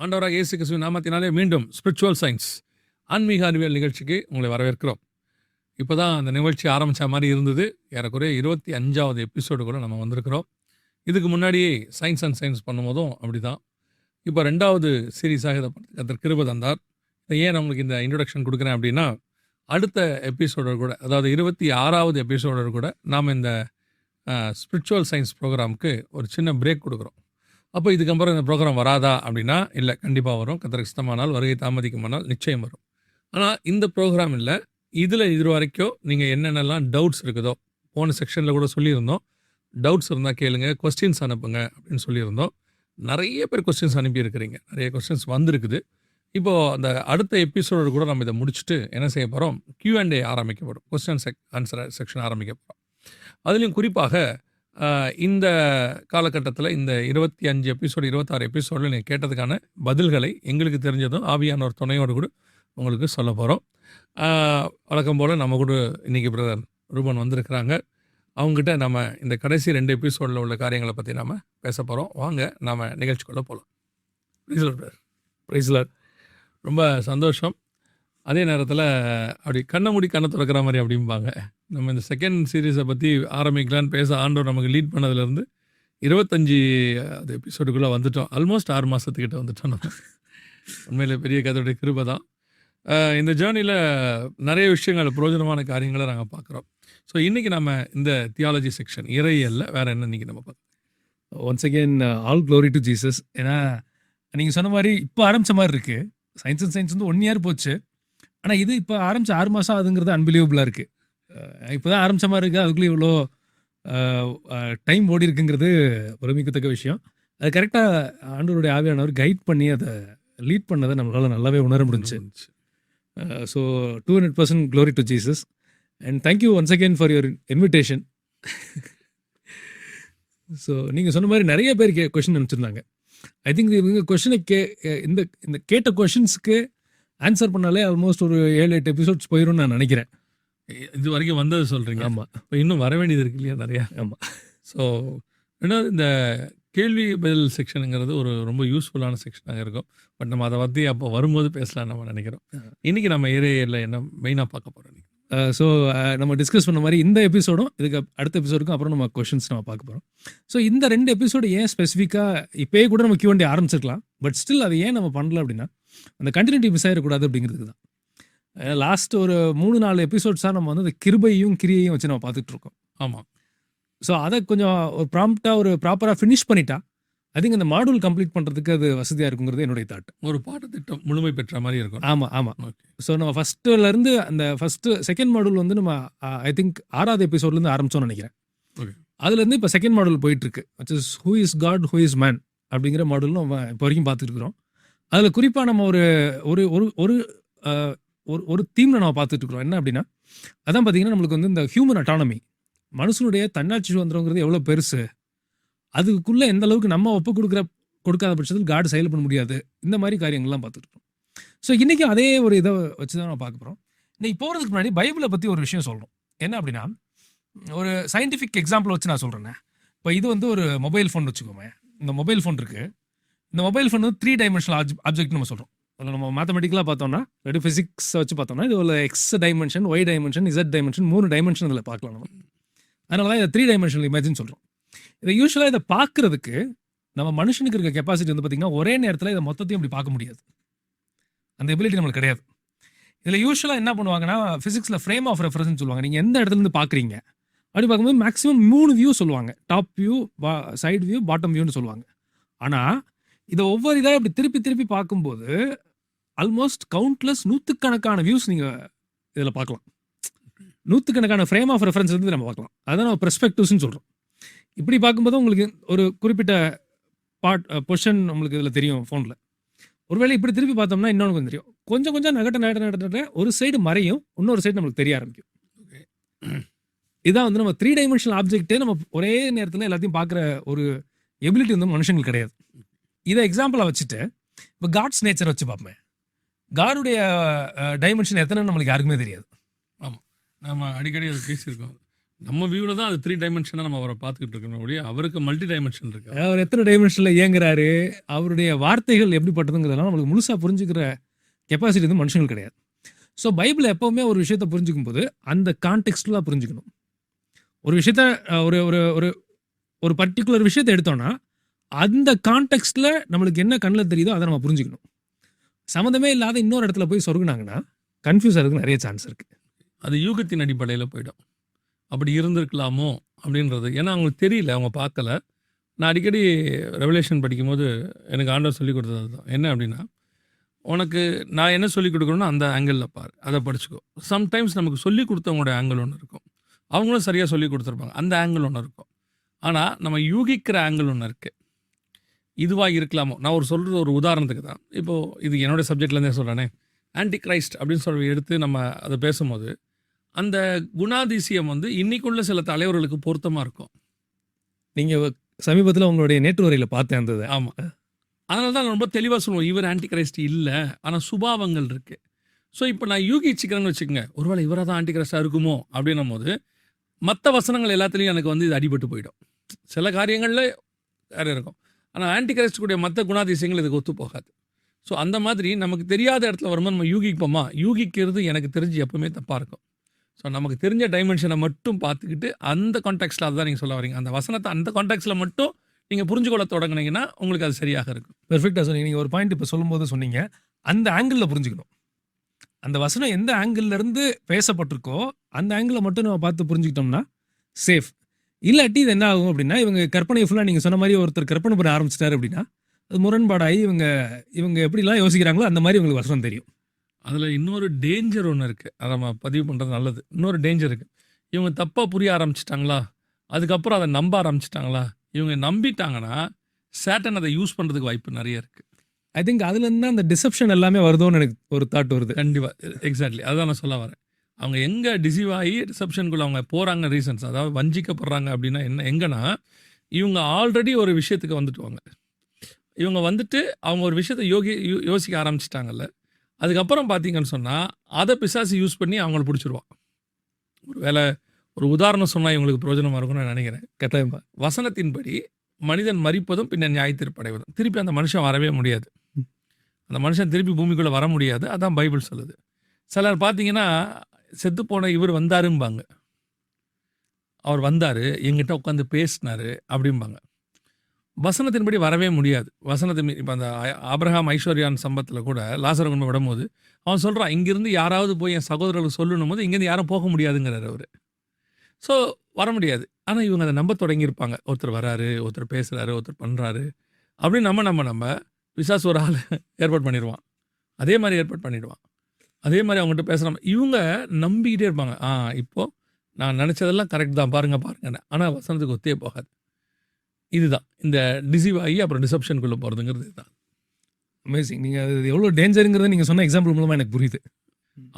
ஆண்டவராக இயேசு கிறிஸ்துவின் நாமத்தினாலே மீண்டும் ஸ்பிரிச்சுவல் சயின்ஸ் ஆன்மீக அறிவியல் நிகழ்ச்சிக்கு உங்களை வரவேற்கிறோம். இப்போ தான் அந்த நிகழ்ச்சி ஆரம்பித்த மாதிரி இருந்தது. ஏறக்குறைய 25வது எபிசோடு கூட நம்ம வந்திருக்கிறோம். இதுக்கு முன்னாடியே சயின்ஸ் அண்ட் சயின்ஸ் பண்ணும்போதும் அப்படி தான். இப்போ 2வது சீரீஸாக இதை கர்த்தர் கிருபை தந்தார். இதை ஏன் நம்மளுக்கு இந்த இன்ட்ரொடக்ஷன் கொடுக்குறேன் அப்படின்னா, அடுத்த எபிசோடு கூட, அதாவது 26வது எபிசோடு கூட நாம் இந்த ஸ்பிரிச்சுவல் சயின்ஸ் ப்ரோக்ராமுக்கு ஒரு சின்ன பிரேக் கொடுக்குறோம். அப்போ இதுக்கப்புறம் இந்த ப்ரோக்ராம் வராதா அப்படின்னா, இல்லை, கண்டிப்பாக வரும். கர்த்தருக்கு சித்தமானால், வருகை தாமதிக்குமானால் நிச்சயம் வரும். ஆனால் இந்த ப்ரோக்ராம் இல்லை, இதில் இது வரைக்கும் நீங்கள் என்னென்னலாம் டவுட்ஸ் இருக்குதோ, போன செக்ஷனில் கூட சொல்லியிருந்தோம், டவுட்ஸ் இருந்தால் கேளுங்க, கொஸ்டின்ஸ் அனுப்புங்க அப்படின்னு சொல்லியிருந்தோம். நிறைய பேர் கொஸ்டின்ஸ் அனுப்பியிருக்கிறீங்க, நிறைய கொஸ்டின்ஸ் வந்திருக்குது. இப்போது அந்த அடுத்த எபிசோடு கூட நம்ம இதை முடிச்சுட்டு என்ன செய்ய போகிறோம், Q&A ஆரம்பிக்கப்படும், கொஸ்டின் ஆன்சர் செக்ஷன் ஆரம்பிக்க போகிறோம். அதுலேயும் குறிப்பாக இந்த காலகட்டத்தில் இந்த 25 எபிசோடு 26 எபிசோடில் நீங்கள் கேட்டதுக்கான பதில்களை எங்களுக்கு தெரிஞ்சதும் ஆவியானவர் துணையோடு கூட உங்களுக்கு சொல்ல போகிறோம். வழக்கம் போல் நம்ம கூட இன்றைக்கி பிரதர் ரூபன் வந்திருக்கிறாங்க. அவங்ககிட்ட நம்ம இந்த கடைசி 2 எபிசோடில் உள்ள காரியங்களை பற்றி நம்ம பேச போகிறோம். வாங்க நாம் நிகழ்ச்சிக்குள்ளே போகலாம். ப்ரைஸ்லர் ரொம்ப சந்தோஷம். அதே நேரத்தில் அப்படி கண்ணை மூடி கண்ணை திறக்கிற மாதிரி அப்படிம்பாங்க. நம்ம இந்த செகண்ட் சீரீஸை பற்றி ஆரம்பிக்கலான்னு பேச ஆண்டவர் நமக்கு லீட் பண்ணதுலேருந்து 25 எபிசோடுக்குள்ளே வந்துட்டோம். ஆல்மோஸ்ட் 6 மாதத்துக்கிட்ட வந்துட்டோம். நம்ம உண்மையிலே பெரிய கதையுடைய கிருபை தான். இந்த ஜேர்னியில் நிறைய விஷயங்கள், பிரயோஜனமான காரியங்களை நாங்கள் பார்க்குறோம். ஸோ இன்றைக்கி நம்ம இந்த தியாலஜி செக்ஷன் இறையியல்ல வேறு என்ன இன்றைக்கி நம்ம பார்க்கணும். Once again all glory to Jesus. ஏன்னா நீங்கள் சொன்ன மாதிரி இப்போ ஆரம்பித்த மாதிரி இருக்குது. சயின்ஸ் அண்ட் சயின்ஸ் வந்து 1 இயர் போச்சு. ஆனால் இது இப்போ ஆரம்பித்த 6 மாதம் ஆகுதுங்கிறது அன்பிலீவபிளாக இருக்குது. இப்போ தான் ஆரம்பித்த மாதிரி இருக்குது, அதுக்குள்ளே இவ்வளோ டைம் ஓடி இருக்குங்கிறது பிரமிக்கத்தக்க விஷயம். அது கரெக்டாக ஆண்டவருடைய ஆவியானவர் கைட் பண்ணி அதை லீட் பண்ணதை நம்மளால் நல்லாவே உணர முடிஞ்சு. So 200% glory to Jesus. And thank you once again for your invitation. So நீங்கள் சொன்ன மாதிரி நிறைய பேர் கொஷின் அனுப்பிச்சிருந்தாங்க. ஐ திங்க் இவங்க கொஷினை இந்த கேட்ட கொஷின்ஸுக்கு ஆன்சர் பண்ணாலே ஆல்மோஸ்ட் ஒரு 7-8 எபிசோட்ஸ் போயிடும்னு நான் நினைக்கிறேன். இது வரைக்கும் வந்தது சொல்கிறீங்க. ஆமாம், இப்போ இன்னும் வர வேண்டியது இருக்கு இல்லையா, நிறையா. ஆமாம். ஸோ ரெண்டாவது இந்த கேள்வி பதில் செக்ஷனுங்கிறது ஒரு ரொம்ப யூஸ்ஃபுல்லான செக்ஷனாக இருக்கும். பட் நம்ம அதை பற்றி அப்போ வரும்போது பேசலாம் நம்ம நினைக்கிறோம். இன்றைக்கி நம்ம ஏரியாவில் என்ன மெயினாக பார்க்க போகிறோம். ஸோ நம்ம டிஸ்கஸ் பண்ண மாதிரி இந்த எபிசோடும் இதுக்கு அடுத்த எபிசோடுக்கும் அப்புறம் நம்ம கொஷின்ஸ் நம்ம பார்க்க போகிறோம். ஸோ இந்த 2 எபிசோடு ஏன் ஸ்பெசிஃபிக்காக இப்போயே கூட நம்ம Q&A ஆரம்பிச்சிருக்கலாம். பட் ஸ்டில் அது ஏன் நம்ம பண்ணல அப்படின்னா, அந்த கண்டினியூட்டி மிஸ் ஆகிடக்கூடாது அப்படிங்கிறதுக்கு தான். லாஸ்ட் ஒரு 3-4 எபிசோட்ஸாக நம்ம வந்து அந்த கிருபையும் கிரியையும் வச்சு நம்ம பார்த்துட்டு இருக்கோம். ஆமாம். ஸோ அதை கொஞ்சம் ஒரு ப்ராம்ப்டாக ஒரு ப்ராப்பராக ஃபினிஷ் பண்ணிட்டா ஐ திங்க் அந்த மாடூல் கம்ப்ளீட் பண்ணுறதுக்கு அது வசதியாக இருக்குங்கிறது என்னுடைய தாட். ஒரு பாடத்திட்டம் முழுமை பெற்ற மாதிரி இருக்கும். ஆமாம், ஆமாம். ஸோ நம்ம ஃபஸ்ட்டுலேருந்து அந்த செகண்ட் மாடூல் வந்து நம்ம ஐ திங்க் 6வது எபிசோட்லேருந்து ஆரம்பிச்சோம்னு நினைக்கிறேன். அதுலேருந்து இப்போ செகண்ட் மாடூல் போயிட்டுருக்கு, which is who is god who is man அப்படிங்கிற மாடூல் நம்ம இப்போ வரைக்கும் பார்த்துட்டு இருக்கிறோம். அதில் குறிப்பாக நம்ம ஒரு ஒரு ஒரு ஒரு தீமில் நம்ம பார்த்துட்டு இருக்கிறோம். என்ன அப்படின்னா, அதான் பார்த்தீங்கன்னா நம்மளுக்கு வந்து இந்த ஹியூமன் அட்டானமி, மனுஷனுடைய தன்னாட்சி சுதந்திரங்கிறது எவ்வளோ பெருசு, அதுக்குள்ளே எந்த அளவுக்கு நம்ம கொடுக்காத பட்சத்தில் காடு செயல் பண்ண முடியாது, இந்த மாதிரி காரியங்கள்லாம் பார்த்துட்டு இருக்கோம். ஸோ இன்றைக்கி அதே ஒரு இதை வச்சு தான் நம்ம பார்க்க போகிறோம். இன்னைக்கு போகிறதுக்கு முன்னாடி பைபிளை பற்றி ஒரு விஷயம் சொல்லணும். என்ன அப்படின்னா, ஒரு சயின்டிஃபிக் எக்ஸாம்பிள் வச்சு நான் சொல்கிறேன்னே. இப்போ இது வந்து ஒரு மொபைல் ஃபோன் வச்சுக்கோங்க. இந்த மொபைல் ஃபோன் இருக்குது. இந்த மொபைல் ஃபோன் வந்து 3 டைமென்ஷனல் ஆப்ஜெக்ட் நம்ம சொல்கிறோம். அதில் நம்ம மேத்தமெட்டிக்கலாக பார்த்தோம்னா, ரெண்டு ஃபிசிக்ஸை வச்சு பார்த்தோம்னா, இது ஒரு x dimension, y dimension, z dimension, 3 dimension இதில் பார்க்கலாம் நம்ம. அதனால தான் இதை 3 டைமென்ஷனல் இமேஜின்னு சொல்கிறோம். இதை யூஸ்வலாக இதை பார்க்குறதுக்கு நம்ம மனுஷனுக்கு இருக்க கெப்பாசிட்டி வந்து பார்த்திங்கன்னா, ஒரே நேரத்தில் இதை மொத்தத்தையும் அப்படி பார்க்க முடியாது. அந்த எபிலிட்டி நம்மளுக்கு கிடையாது. இதில் யூஸ்வலாக என்ன பண்ணுவாங்கன்னா, ஃபிசிக்ஸில் ஃப்ரேம் ஆஃப் ரெஃபரன்ஸ்னு சொல்லுவாங்க. நீங்கள் எந்த இடத்துலேருந்து பார்க்குறீங்க அப்படி பார்க்கும்போது மேக்ஸிமம் 3 வியூ சொல்லுவாங்க. Top view, side view, bottom வியூன்னு சொல்லுவாங்க. ஆனால் இதை ஒவ்வொரு இதாக இப்படி திருப்பி திருப்பி பார்க்கும்போது ஆல்மோஸ்ட் கவுண்ட்லெஸ் நூற்றுக்கணக்கான வியூஸ் நீங்கள் இதில் பார்க்கலாம். நூற்றுக்கணக்கான ஃப்ரேம் ஆஃப் ரெஃபரன்ஸ் இருந்து நம்ம பார்க்கலாம். அதான் நம்ம பெர்ஸ்பெக்டிவ்ஸ்னு சொல்கிறோம். இப்படி பார்க்கும்போது உங்களுக்கு ஒரு குறிப்பிட்ட பொசிஷன் உங்களுக்கு இதில் தெரியும் ஃபோனில். ஒருவேளை இப்படி திருப்பி பார்த்தோம்னா இன்னொன்று கொஞ்சம் தெரியும். கொஞ்சம் கொஞ்சம் நகட்ட ஒரு சைடு மறையும், இன்னொரு சைடு நம்மளுக்கு தெரிய ஆரம்பிக்கும். இதான் வந்து நம்ம 3 டைமென்ஷனல் ஆப்ஜெக்டே நம்ம ஒரே நேரத்தில் எல்லாத்தையும் பார்க்குற ஒரு எபிலிட்டி வந்து மனுஷங்களுக்கு கிடையாது. இதை எக்ஸாம்பிளாக வச்சுட்டு இப்போ காட்ஸ் நேச்சர் வச்சு பார்ப்பேன். காடுடைய டைமென்ஷன் எத்தனை நம்மளுக்கு யாருக்குமே தெரியாது. ஆமாம், நம்ம அடிக்கடி அதை பேசியிருக்கோம். நம்ம வியூவில் தான் அது 3 டைமென்ஷனாக நம்ம அவரை பார்த்துக்கிட்டு இருக்கணும் ஒழிய அவருக்கு மல்டி டைமென்ஷன் இருக்கு. அவர் எத்தனை டைமென்ஷனில் இயங்குறாரு, அவருடைய வார்த்தைகள் எப்படிப்பட்டதுங்கிறதெல்லாம் நம்மளுக்கு முழுசாக புரிஞ்சுக்கிற கெப்பாசிட்டி வந்து மனுஷங்களுக்கு கிடையாது. ஸோ பைபிள் எப்போவுமே ஒரு விஷயத்தை புரிஞ்சுக்கும் போது அந்த கான்டெக்ஸ்ட்லாம் புரிஞ்சுக்கணும். ஒரு விஷயத்த ஒரு ஒரு ஒரு ஒரு பர்டிகுலர் விஷயத்தை எடுத்தோம்னா அந்த கான்டெக்ஸ்டில் நம்மளுக்கு என்ன கண்ணில் தெரியுதோ அதை நம்ம புரிஞ்சுக்கணும். சம்மந்தமே இல்லாத இன்னொரு இடத்துல போய் சொருகுனாங்கன்னா கன்ஃபியூஸ் ஆகிறதுக்கு நிறைய சான்ஸ் இருக்குது. அது யூகத்தின் அடிப்படையில் போயிடும். அப்படி இருந்திருக்கலாமோ அப்படின்றது, ஏன்னா அவங்களுக்கு தெரியல, அவங்க பார்க்கல. நான் அடிக்கடி ரெவலேஷன் படிக்கும்போது எனக்கு ஆண்டவர் சொல்லிக் கொடுத்தது தான். என்ன அப்படின்னா, உனக்கு நான் என்ன சொல்லிக் கொடுக்குறேனோ அந்த ஆங்கிளில் பாரு, அதை படிச்சுக்கோ. சம்டைம்ஸ் நமக்கு சொல்லிக் கொடுத்தவங்களோட ஆங்கிள் ஒன்று இருக்கும், அவங்களும் சரியாக சொல்லி கொடுத்துருப்பாங்க, அந்த ஆங்கிள் ஒன்று இருக்கும். ஆனால் நம்ம யூகிக்கிற ஆங்கிள் ஒன்று இருக்குது. இதுவாக இருக்கலாமோ, நான் சொல்கிறது ஒரு உதாரணத்துக்கு தான். இப்போது இது என்னோடய சப்ஜெக்ட்லேருந்தே சொல்கிறேனே, ஆன்டி கிரைஸ்ட் அப்படின்னு சொல்லி எடுத்து நம்ம அதை பேசும்போது அந்த குணாதிசயம் வந்து இன்னைக்குள்ள சில தலைவர்களுக்கு பொருத்தமாக இருக்கும். நீங்கள் சமீபத்தில் உங்களுடைய நேற்று வரையில் பார்த்தேன் அந்த. ஆமாம், அதனால தான் ரொம்ப தெளிவாக சொல்லுவோம், இவர் ஆன்டி கிரைஸ்ட் இல்லை, ஆனால் சுபாவங்கள் இருக்குது. ஸோ இப்போ நான் யூகிச்சுக்கிறேன்னு வச்சுக்கோங்க, ஒருவேளை இவராக தான் ஆன்டி கிரைஸ்டாக இருக்குமோ அப்படின்னும் போது மற்ற வசனங்கள் எல்லாத்துலேயும் எனக்கு வந்து இது அடிபட்டு போயிடும். சில காரியங்களில் வேறு இருக்கும், ஆனால் ஆன்டி கிரைஸ்ட் கூடிய மற்ற குணாதிசயங்கள் இதுக்கு ஒத்து போகாது. ஸோ அந்த மாதிரி நமக்கு தெரியாத இடத்துல வரும்போது நம்ம யூகிப்போமா, யூகிக்கிறது எனக்கு தெரிஞ்சு எப்பவுமே தப்பாக இருக்கும். ஸோ நமக்கு தெரிஞ்ச டைமென்ஷனை மட்டும் பார்த்துக்கிட்டு அந்த கான்டெக்ஸ்டில் அதுதான் நீங்கள் சொல்ல வரீங்க, அந்த வசனத்தை அந்த கான்டெக்ஸ்டில் மட்டும் நீங்கள் புரிஞ்சுக்கொள்ள தொடங்குனீங்கன்னா உங்களுக்கு அது சரியாக இருக்கும். பெர்ஃபெக்டாக சொன்னீங்க. நீங்கள் ஒரு பாயிண்ட் இப்போ சொல்லும்போது சொன்னீங்க, அந்த ஆங்கிளில் புரிஞ்சுக்கணும். அந்த வசனம் எந்த ஆங்கிள்லேருந்து பேசப்பட்டிருக்கோ அந்த ஆங்கிளை மட்டும் நம்ம பார்த்து புரிஞ்சுக்கிட்டோம்னா சேஃப். இல்லாட்டி இது என்ன ஆகும் அப்படின்னா, இவங்க கற்பனை ஃபுல்லாக நீங்கள் சொன்ன மாதிரி ஒருத்தர் கற்பனை பண்ண ஆரம்பிச்சிட்டாரு அப்படின்னா அது முரண்பாடாகி இவங்க எப்படிலாம் யோசிக்கிறாங்களோ அந்த மாதிரி உங்களுக்கு வசனம் தெரியும். அதில் இன்னொரு டேஞ்சர் ஒன்று இருக்குது, அதை நம்ம பதிவு பண்ணுறது நல்லது. இன்னொரு டேஞ்சர் இருக்குது, இவங்க தப்பாக புரிய ஆரம்பிச்சிட்டாங்களா, அதுக்கப்புறம் அதை நம்ப ஆரம்பிச்சிட்டாங்களா, இவங்க நம்பிட்டாங்கன்னா சேட்டன் அதை யூஸ் பண்ணுறதுக்கு வாய்ப்பு நிறைய இருக்குது. ஐ திங்க் அதுலேருந்து தான் அந்த டிசப்ஷன் எல்லாமே வருதோன்னு எனக்கு ஒரு தாட் வருது. கண்டிப்பாக, எக்ஸாக்ட்லி அதுதான் நான் சொல்ல வரேன். அவங்க எங்கே டிசீவ் ஆகி டிசப்ஷனுக்குள்ளே அவங்க போகிறாங்க ரீசன்ஸ், அதாவது வஞ்சிக்கப்படுறாங்க அப்படின்னா என்ன, எங்கன்னா இவங்க ஆல்ரெடி ஒரு விஷயத்துக்கு வந்துட்டுவாங்க. இவங்க வந்துட்டு அவங்க ஒரு விஷயத்தை யோசிக்க ஆரம்பிச்சிட்டாங்கல்ல, அதுக்கப்புறம் பார்த்தீங்கன்னு சொன்னால் அதை பிசாசு யூஸ் பண்ணி அவங்கள பிடிச்சிருவான். ஒரு உதாரணம் சொன்னால் இவங்களுக்கு பிரயோஜனமாக இருக்கும்னு நான் நினைக்கிறேன். கட்டாயமாக வசனத்தின்படி மனிதன் மரிப்பதும் பின்னர் நியாயத்தீர்ப்படைவதும், திருப்பி அந்த மனுஷன் வரவே முடியாது, அந்த மனுஷன் திருப்பி பூமிக்குள்ளே வர முடியாது. அதான் பைபிள் சொல்லுது. சிலர் பார்த்தீங்கன்னா செத்துப்போன இவர் வந்தாரும்பாங்க, அவர் வந்தார் எங்கிட்ட உட்காந்து பேசினார் அப்படிம்பாங்க. வசனத்தின்படி வரவே முடியாது. வசனத்தின் இப்போ அந்த ஆபிரகாம் ஐஸ்வர்யான் சம்பத்தில் கூட லாசரை கொண்டு விடும்போது அவன் சொல்கிறான், இங்கேருந்து யாராவது போய் என் சகோதரர்களுக்கு சொல்லணும் போது இங்கேருந்து யாரும் போக முடியாதுங்கிறார் அவர். ஸோ வர முடியாது. ஆனால் இவங்க அதை நம்ப தொடங்கியிருப்பாங்க, ஒருத்தர் வராரு, ஒருத்தர் பேசுகிறாரு, ஒருத்தர் பண்ணுறாரு அப்படின்னு நம்ம விசாசு ஒரு ஆள் ஏற்பாடு பண்ணிடுவான், அதே மாதிரி ஏற்பாடு பண்ணிவிடுவான், அதே மாதிரி அவங்ககிட்ட பேசுகிறாங்க. இவங்க நம்பிக்கிட்டே இருப்பாங்க, இப்போது நான் நினச்சதெல்லாம் கரெக்ட் தான் பாருங்கன்னு. ஆனால் வசனத்துக்கு ஒத்தே போகாது. இதுதான் இந்த டிசீவ் ஆகி அப்புறம் டிசப்ஷனுக்குள்ளே போகிறதுங்கிறது இதுதான். அமேசிங். நீங்கள் அது எவ்வளோ டேஞ்சருங்கிறத நீங்கள் சொன்ன எக்ஸாம்பிள் மூலமாக எனக்கு புரியுது.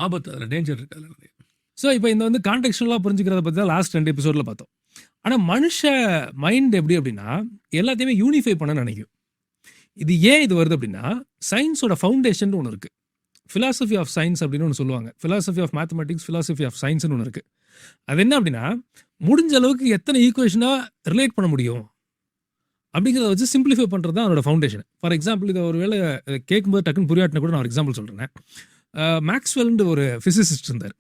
ஆபத்து, அதில் டேஞ்சர் இருக்குது அதில் நிறைய. ஸோ இப்போ இந்த வந்து கான்டெக்ஸ்டுவலாக புரிஞ்சுக்கிறத பற்றி தான் லாஸ்ட் 2 எபிசோடில் பார்த்தோம். ஆனால் மனுஷ மைண்ட் எப்படி அப்படின்னா எல்லாத்தையுமே யூனிஃபை பண்ண நினைக்கும். இது ஏன் இது வருது அப்படின்னா, சயின்ஸோட ஃபவுண்டேஷன் ஒன்று இருக்குது, ஃபிலாசபி ஆஃப் சயின்ஸ் அப்படின்னு ஒன்று சொல்லுவாங்க, philosophy of mathematics, philosophy of சயின்ஸ்னு ஒன்று இருக்குது. அது என்ன அப்படின்னா, முடிஞ்ச அளவுக்கு எத்தனை ஈக்குவேஷனாக ரிலேட் பண்ண முடியும் அப்படிங்கிறத வச்சு சிம்பிளிஃபை பண்ணுறது தான் அதோட ஃபவுண்டேஷன். ஃபார் எக்ஸாம்பிள், இதை ஒரு வேளை கேட்கும்போது டக்குன்னு புரியாட்டினா கூட நான் ஒரு எக்ஸாம்பிள் சொல்கிறேன். மேக்ஸ்வெல்ன்ற ஒரு ஃபிசிசிஸ்ட் இருந்தார்.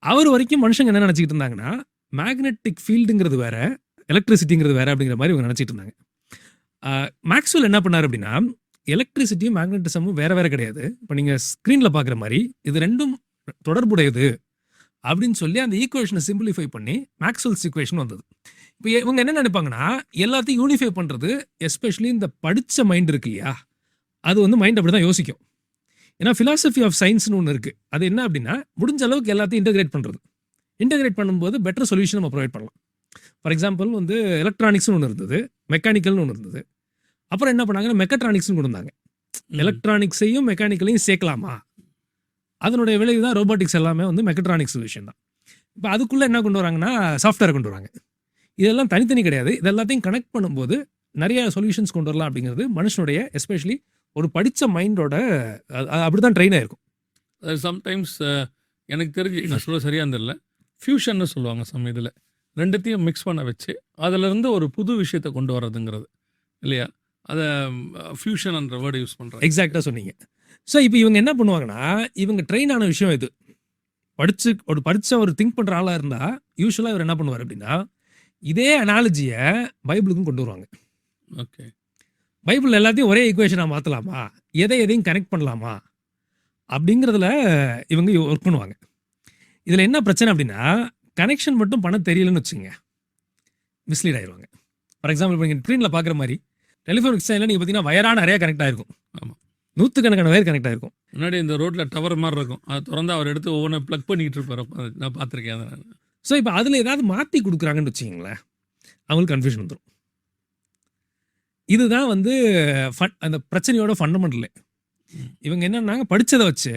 அவர் வரைக்கும் மனுஷங்க என்ன நினச்சிக்கிட்டு இருந்தாங்கன்னா, மேக்னெட்டிக் ஃபீல்டுங்கிறது வேற, எலக்ட்ரிசிட்டிங்கிறது வேற அப்படிங்கிற மாதிரி இவங்க நினச்சிட்டு இருந்தாங்க. மேக்ஸ்வெல் என்ன பண்ணார் அப்படின்னா, எலக்ட்ரிசிட்டியும் மேக்னெட்டிசமும் வேற வேற கிடையாது, இப்போ நீங்கள் ஸ்க்ரீனில் பார்க்குற மாதிரி இது ரெண்டும் தொடர்புடையது அப்படின்னு சொல்லி அந்த ஈக்குவேஷனை சிம்பிளிஃபை பண்ணி மேக்ஸ்வெல்ஸ் ஈக்குவேஷன் வந்தது. இப்போ இவங்க என்ன நினைப்பாங்கன்னா, எல்லாத்தையும் யூனிஃபை பண்ணுறது, எஸ்பெஷலி இந்த படித்த மைண்ட் இருக்கு இல்லையா, அது வந்து மைண்ட் அப்படி தான் யோசிக்கும். ஏன்னா ஃபிலாசபி ஆஃப் சயின்ஸ்னு ஒன்று இருக்குது, அது என்ன அப்படின்னா முடிஞ்ச அளவுக்கு எல்லாத்தையும் இன்டெகிரேட் பண்ணுறது. இன்டெகிரேட் பண்ணும்போது பெட்டர் சொல்யூஷன் நம்ம ப்ரொவைட் பண்ணலாம். ஃபார் எக்ஸாம்பிள் வந்து எலக்ட்ரானிக்ஸ்னு ஒன்று இருந்தது, மெக்கானிக்கல்னு ஒன்று இருந்தது. அப்புறம் என்ன பண்ணாங்கன்னா மெக்கட்ரானிக்ஸ்னு கொண்டு வந்தாங்க. எலக்ட்ரானிக்ஸையும் மெக்கானிக்கலையும் சேர்க்கலாமா, அதனுடைய விளைவு தான் ரோபோட்டிக்ஸ் எல்லாமே வந்து மெக்கட்ரானிக்ஸ் சொல்யூஷன் தான். இப்போ அதுக்குள்ளே என்ன கொண்டு வராங்கன்னா சாஃப்ட்வேர் கொண்டு வராங்க. இதெல்லாம் தனித்தனி கிடையாது, இது எல்லாத்தையும் கனெக்ட் பண்ணும்போது நிறைய சொல்யூஷன்ஸ் கொண்டு வரலாம் அப்படிங்கிறது மனுஷனுடைய எஸ்பெஷலி ஒரு படித்த மைண்டோட அப்படி தான் ட்ரெயின் ஆகிருக்கும். சம்டைம்ஸ் எனக்கு தெரிஞ்சு நான் சொல்ல சரியாக தெரியல, ஃபியூஷன்னு சொல்லுவாங்க சம் இதில். 2த்தையும் மிக்ஸ் பண்ண வச்சு அதிலிருந்து ஒரு புது விஷயத்தை கொண்டு வர்றதுங்கிறது இல்லையா? அதை ஃபியூஷன்ன்ற வேர்டு யூஸ் பண்ணுறாங்க. எக்ஸாக்டாக சொன்னீங்க. ஸோ இப்போ இவங்க என்ன பண்ணுவாங்கன்னா, இவங்க ட்ரெயின் ஆன விஷயம் இது. படித்த ஒரு திங்க் பண்ணுற ஆளாக இருந்தால் யூஸ்வலாக இவர் என்ன பண்ணுவார் அப்படின்னா, இதே அனாலஜியை பைபிளுக்கும் கொண்டு வருவாங்க. ஓகே. பைபிள் எல்லாத்தையும் ஒரே ஈக்குவேஷனாக மாற்றலாமா, எதையும் கனெக்ட் பண்ணலாமா அப்படிங்கிறதுல இவங்க ஒர்க் பண்ணுவாங்க. இதில் என்ன பிரச்சனை அப்படின்னா, கனெக்ஷன் மட்டும் பண்ண தெரியலன்னு வச்சுங்க, மிஸ்லீட் ஆயிடுவாங்க. ஃபார் எக்ஸாம்பிள் இப்போ நீங்கள் ஸ்க்ரீனில் பார்க்குற மாதிரி டெலிஃபோன் எக்ஸ்சேஞ்சில் நீங்கள் பார்த்தீங்கன்னா வயரான நிறைய கனெக்ட் ஆகிருக்கும். ஆமாம், நூற்றுக்கணக்கான வயர் கனெக்ட் ஆகிருக்கும். முன்னாடி இந்த ரோட்டில் டவர் மாதிரி இருக்கும், அதை திறந்து அவர் எடுத்து ஒவ்வொன்றும் ப்ளக் பண்ணிக்கிட்டு இருப்பார். நான் பார்த்துருக்கேன் அதை நான். ஸோ இப்போ அதில் ஏதாவது மாற்றி கொடுக்குறாங்கன்னு வச்சுக்கிங்களேன், அவங்களுக்கு கன்ஃபியூஷன் வந்துடும். இதுதான் வந்து அந்த பிரச்சனையோட ஃபண்டமெண்டலே. இவங்க என்னன்னாங்க, படித்ததை வச்சு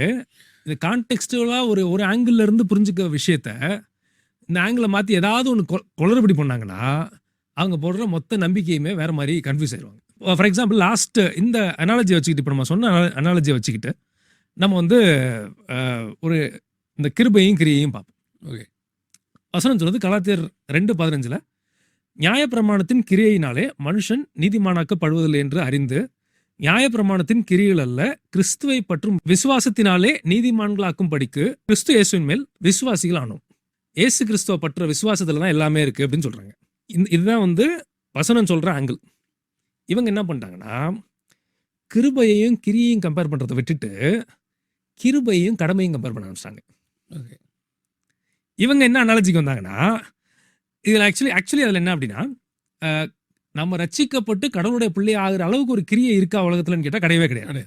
இந்த கான்டெக்ஸ்டுவலாக ஒரு ஆங்கிள் இருந்து புரிஞ்சுக்க விஷயத்த இந்த ஆங்கிளை மாற்றி ஏதாவது ஒன்று குளறுபடி பண்ணாங்கன்னா அவங்க போடுற மொத்த நம்பிக்கையுமே வேறு மாதிரி கன்ஃபியூஸ் ஆயிடுவாங்க. ஃபார் எக்ஸாம்பிள் லாஸ்ட்டு இந்த அனாலஜியை வச்சுக்கிட்டு, இப்போ நம்ம சொன்ன அனாலஜியை வச்சுக்கிட்டு நம்ம வந்து ஒரு இந்த கிருபையும் கிரியையும் பார்ப்போம். ஓகே. வசனம் சொல்றது கலாத்தியர் 2:15, நியாயப்பிரமாணத்தின் கிரியையினாலே மனுஷன் நீதிமானாக்கப்படுவதில்லை என்று அறிந்து, நியாயப்பிரமாணத்தின் கிரியைகள் அல்ல கிறிஸ்துவை பற்றும் விசுவாசத்தினாலே நீதிமான்களாக்கும் படிக்கு கிறிஸ்து இயேசுவின் மேல் விசுவாசிகள் ஆனோம். ஏசு கிறிஸ்துவ பற்ற விசுவாசத்துல தான் எல்லாமே இருக்கு அப்படின்னு சொல்றாங்க. இதுதான் வந்து வசனம் சொல்ற ஆங்கிள். இவங்க என்ன பண்ணிட்டாங்கன்னா, கிருபையையும் கிரியையும் கம்பேர் பண்றதை விட்டுட்டு கிருபையும் கடமையும் கம்பேர் பண்ண ஆரம்பிச்சிட்டாங்க. ஓகே. இவங்க என்ன அனாலஜிக்கு வந்தாங்கன்னா, இதில் ஆக்சுவலி அதில் என்ன அப்படின்னா, நம்ம ரட்சிக்கப்பட்டு கடவுளுடைய பிள்ளை ஆகிற அளவுக்கு ஒரு கிரியை இருக்கா உலகத்துலன்னு கேட்டால் கிடையவே கிடையாது.